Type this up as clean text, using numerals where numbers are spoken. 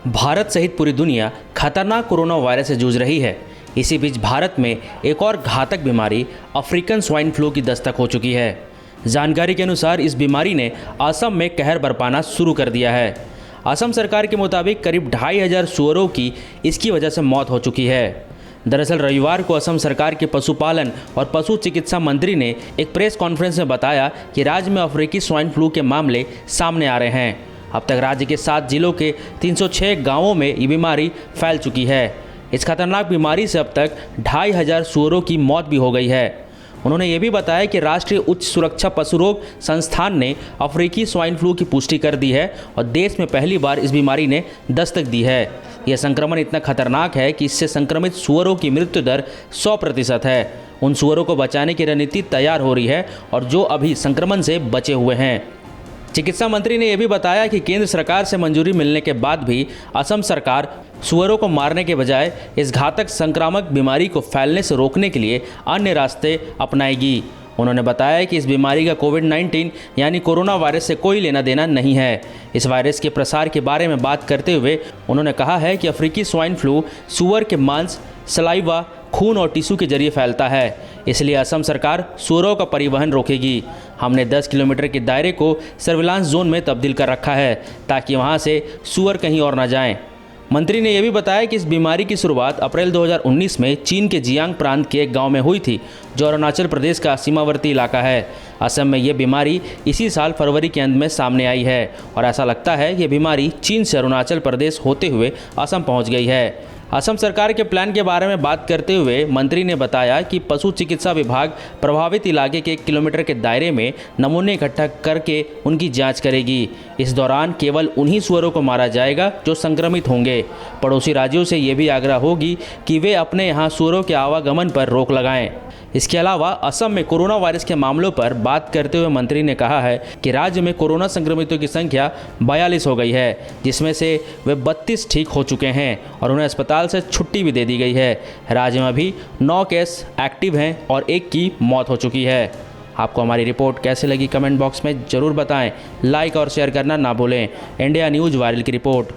भारत सहित पूरी दुनिया खतरनाक कोरोना वायरस से जूझ रही है। इसी बीच भारत में एक और घातक बीमारी अफ्रीकन स्वाइन फ्लू की दस्तक हो चुकी है। जानकारी के अनुसार इस बीमारी ने असम में कहर बरपाना शुरू कर दिया है। असम सरकार के मुताबिक करीब 2500 सूअरों की इसकी वजह से मौत हो चुकी है। दरअसल रविवार को असम सरकार के पशुपालन और पशु चिकित्सा मंत्री ने एक प्रेस कॉन्फ्रेंस में बताया कि राज्य में अफ्रीकी स्वाइन फ्लू के मामले सामने आ रहे हैं। अब तक राज्य के 7 जिलों के 306 गांवों में ये बीमारी फैल चुकी है। इस खतरनाक बीमारी से अब तक 2500 सूअरों की मौत भी हो गई है। उन्होंने ये भी बताया कि राष्ट्रीय उच्च सुरक्षा पशु रोग संस्थान ने अफ्रीकी स्वाइन फ्लू की पुष्टि कर दी है और देश में पहली बार इस बीमारी ने दस्तक दी है। यह संक्रमण इतना खतरनाक है कि इससे संक्रमित सूअरों की मृत्यु दर 100% है। उन सूअरों को बचाने की रणनीति तैयार हो रही है और जो अभी संक्रमण से बचे हुए हैं। चिकित्सा मंत्री ने यह भी बताया कि केंद्र सरकार से मंजूरी मिलने के बाद भी असम सरकार सूअरों को मारने के बजाय इस घातक संक्रामक बीमारी को फैलने से रोकने के लिए अन्य रास्ते अपनाएगी। उन्होंने बताया कि इस बीमारी का कोविड-19 यानी कोरोना वायरस से कोई लेना देना नहीं है। इस वायरस के प्रसार के बारे में बात करते हुए उन्होंने कहा है कि अफ्रीकी स्वाइन फ्लू सूअर के मांस, सलाइवा, खून और टिश्यू के जरिए फैलता है। इसलिए असम सरकार सूअरों का परिवहन रोकेगी। हमने 10 किलोमीटर के दायरे को सर्विलांस जोन में तब्दील कर रखा है ताकि वहां से सूअर कहीं और न जाएं। मंत्री ने यह भी बताया कि इस बीमारी की शुरुआत अप्रैल 2019 में चीन के जियांग प्रांत के एक गांव में हुई थी, जो अरुणाचल प्रदेश का सीमावर्ती इलाका है। असम में यह बीमारी इसी साल फरवरी के अंत में सामने आई है और ऐसा लगता है कि यह बीमारी चीन से अरुणाचल प्रदेश होते हुए असम पहुंच गई है। असम सरकार के प्लान के बारे में बात करते हुए मंत्री ने बताया कि पशु चिकित्सा विभाग प्रभावित इलाके के 1 किलोमीटर के दायरे में नमूने इकट्ठा करके उनकी जांच करेगी। इस दौरान केवल उन्हीं सूअरों को मारा जाएगा जो संक्रमित होंगे। पड़ोसी राज्यों से ये भी आग्रह होगी कि वे अपने यहाँ सूअरों के आवागमन पर रोक लगाएं। इसके अलावा असम में कोरोना वायरस के मामलों पर बात करते हुए मंत्री ने कहा है कि राज्य में कोरोना संक्रमितों की संख्या 42 हो गई है, जिसमें से वे 32 ठीक हो चुके हैं और उन्हें अस्पताल से छुट्टी भी दे दी गई है। राज्य में अभी 9 केस एक्टिव हैं और 1 की मौत हो चुकी है। आपको हमारी रिपोर्ट कैसे लगी कमेंट बॉक्स में ज़रूर बताएं। लाइक और शेयर करना ना भूलें। इंडिया न्यूज़ वायरल की रिपोर्ट।